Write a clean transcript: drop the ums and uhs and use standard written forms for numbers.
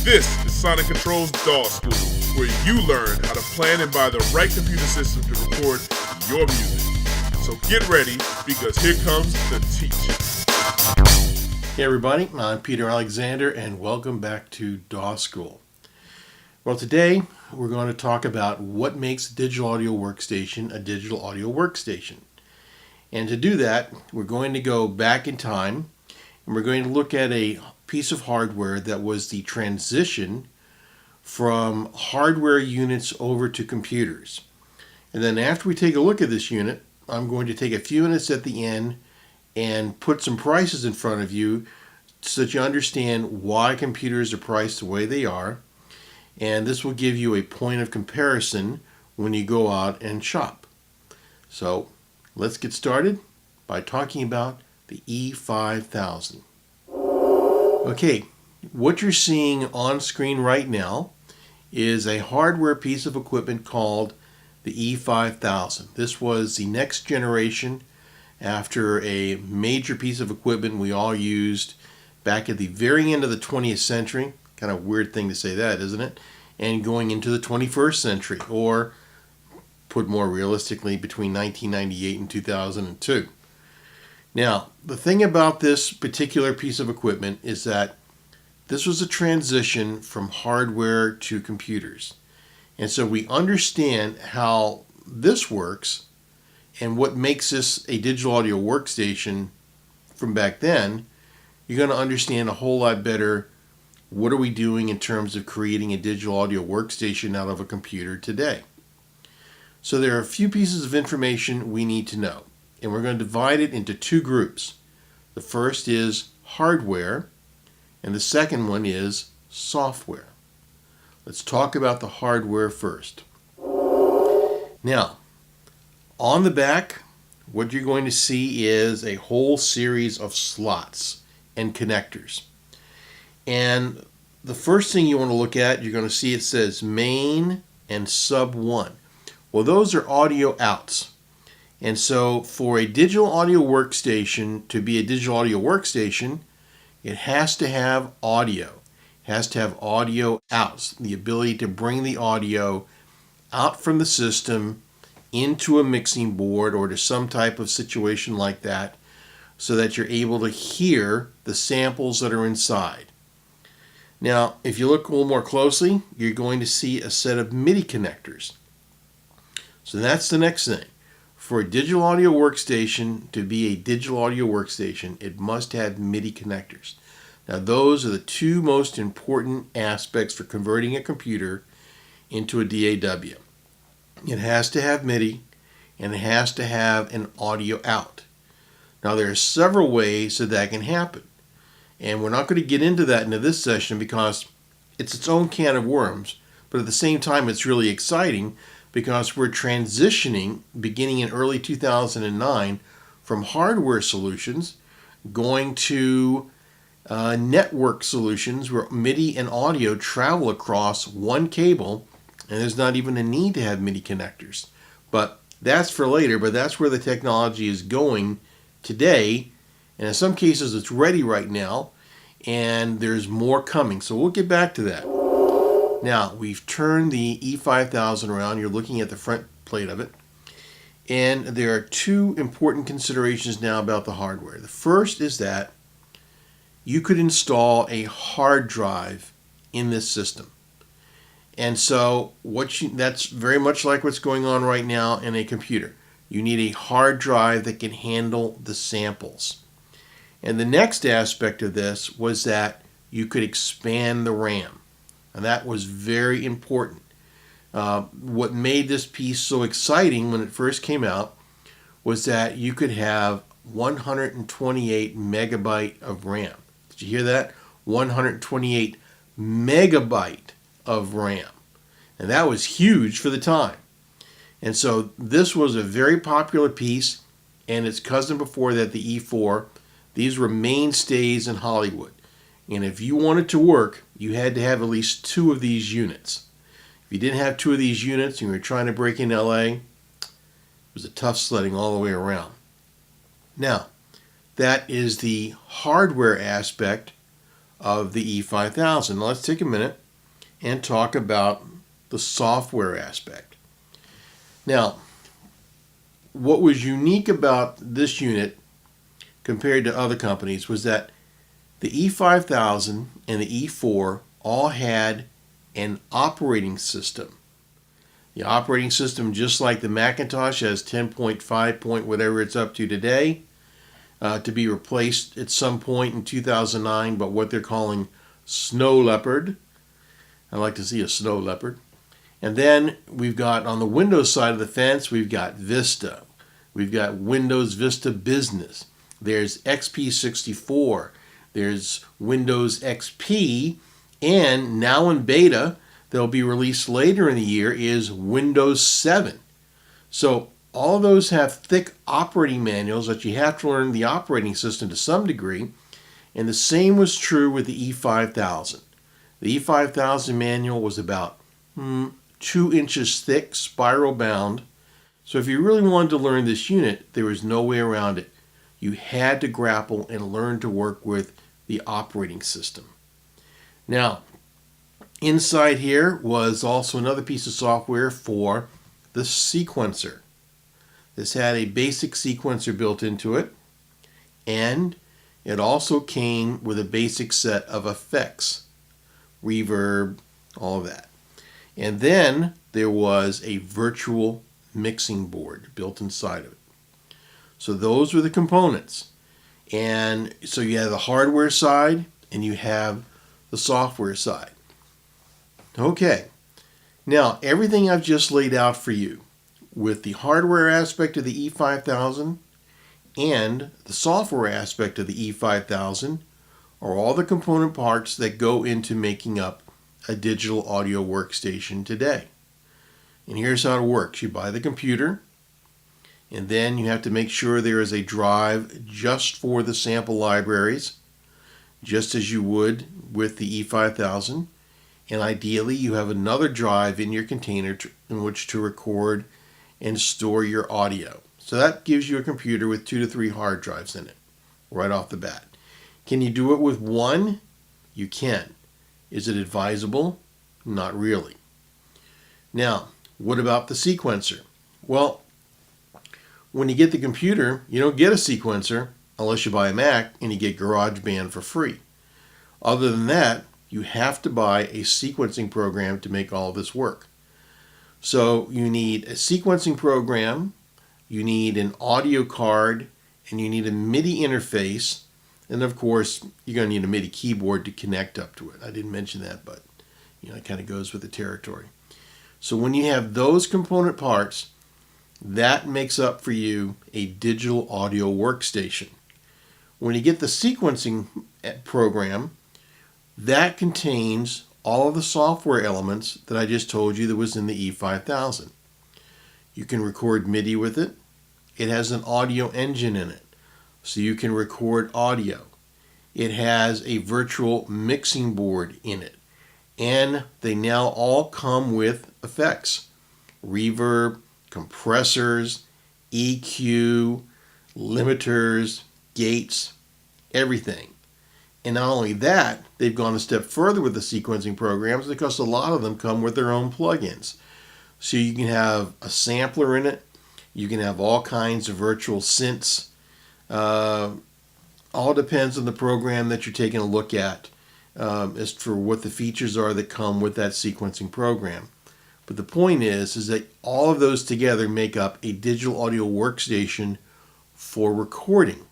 This is Sonic Control's DAW School, where you learn how to plan and buy the right computer system to record your music. So get ready, because here comes the teaching. Hey everybody, I'm Peter Alexander and welcome back to DAW School. Well, today we're going to talk about what makes a digital audio workstation a digital audio workstation. And to do that, we're going to go back in time and we're going to look at a piece of hardware that was the transition from hardware units over to computers. And then after we take a look at this unit, I'm going to take a few minutes at the end and put some prices in front of you so that you understand why computers are priced the way they are. And this will give you a point of comparison when you go out and shop. So let's get started by talking about the E5000. Okay, what you're seeing on screen right now is a hardware piece of equipment called the E5000. This was the next generation after a major piece of equipment we all used back at the very end of the 20th century. Kind of weird thing to say that, isn't it? And going into the 21st century, or put more realistically, between 1998 and 2002. Now, the thing about this particular piece of equipment is that this was a transition from hardware to computers. And so we understand how this works and what makes this a digital audio workstation from back then. You're going to understand a whole lot better what are we doing in terms of creating a digital audio workstation out of a computer today. So there are a few pieces of information we need to know. And we're going to divide it into two groups. The first is hardware, and the second one is software. Let's talk about the hardware first. Now, on the back, what you're going to see is a whole series of slots and connectors. And the first thing you want to look at, you're going to see it says main and sub 1. Well, those are audio outs. And so for a digital audio workstation to be a digital audio workstation, it has to have audio. It has to have audio outs, the ability to bring the audio out from the system into a mixing board or to some type of situation like that so that you're able to hear the samples that are inside. Now, if you look a little more closely, you're going to see a set of MIDI connectors. So that's the next thing. For a digital audio workstation to be a digital audio workstation, it must have MIDI connectors. Now, those are the two most important aspects for converting a computer into a DAW. It has to have MIDI, and it has to have an audio out. Now, there are several ways that can happen, and we're not going to get into that into this session because it's its own can of worms, but at the same time, it's really exciting because we're transitioning, beginning in early 2009, from hardware solutions going to network solutions where MIDI and audio travel across one cable, and there's not even a need to have MIDI connectors. But that's for later, but that's where the technology is going today, and in some cases it's ready right now, and there's more coming. So we'll get back to that. Now, we've turned the E5000 around. You're looking at the front plate of it. And there are two important considerations now about the hardware. The first is that you could install a hard drive in this system. And so that's very much like what's going on right now in a computer. You need a hard drive that can handle the samples. And the next aspect of this was that you could expand the RAM. And that was very important. What made this piece so exciting when it first came out was that you could have 128 megabyte of RAM. Did you hear that? 128 megabyte of RAM. And that was huge for the time. And so this was a very popular piece, and its cousin before that, the E4, these were mainstays in Hollywood. And if you wanted to work, you had to have at least two of these units. If you didn't have two of these units and you were trying to break in LA, it was a tough sledding all the way around. Now, that is the hardware aspect of the E5000. Now let's take a minute and talk about the software aspect. Now, what was unique about this unit compared to other companies was that the E5000 and the E4 all had an operating system. The operating system, just like the Macintosh, has 10.5 point whatever it's up to today, to be replaced at some point in 2009 by what they're calling Snow Leopard. I like to see a Snow Leopard. And then we've got on the Windows side of the fence, we've got Vista. We've got Windows Vista Business. There's XP64. There's Windows XP. And now in beta, they'll be released later in the year, is Windows 7. So all of those have thick operating manuals that you have to learn the operating system to some degree. And the same was true with the E5000. The E5000 manual was about 2 inches thick, spiral bound. So if you really wanted to learn this unit, there was no way around it. You had to grapple and learn to work with the operating system. Now, inside here was also another piece of software for the sequencer. This had a basic sequencer built into it, and it also came with a basic set of effects, reverb, all of that. And then there was a virtual mixing board built inside of it. So those were the components. And so you have the hardware side and you have the software side. Okay, now everything I've just laid out for you with the hardware aspect of the E5000 and the software aspect of the E5000 are all the component parts that go into making up a digital audio workstation today. And here's how it works. You buy the computer, and then you have to make sure there is a drive just for the sample libraries, just as you would with the E5000. And ideally, you have another drive in your container in which to record and store your audio. So that gives you a computer with 2 to 3 hard drives in it right off the bat. Can you do it with one? You can. Is it advisable? Not really. Now, what about the sequencer? Well, when you get the computer, you don't get a sequencer unless you buy a Mac and you get GarageBand for free. Other than that, you have to buy a sequencing program to make all this work. So you need a sequencing program, you need an audio card, and you need a MIDI interface. And of course, you're going to need a MIDI keyboard to connect up to it. I didn't mention that, but it kind of goes with the territory. So when you have those component parts, that makes up for you a digital audio workstation. When you get the sequencing program, that contains all of the software elements that I just told you that was in the E5000. You can record MIDI with it. It has an audio engine in it, so you can record audio. It has a virtual mixing board in it, and they now all come with effects: reverb, compressors, EQ, limiters, gates, everything. And not only that, they've gone a step further with the sequencing programs because a lot of them come with their own plugins. So you can have a sampler in it. You can have all kinds of virtual synths. All depends on the program that you're taking a look at as for what the features are that come with that sequencing program. But the point is that all of those together make up a digital audio workstation for recording.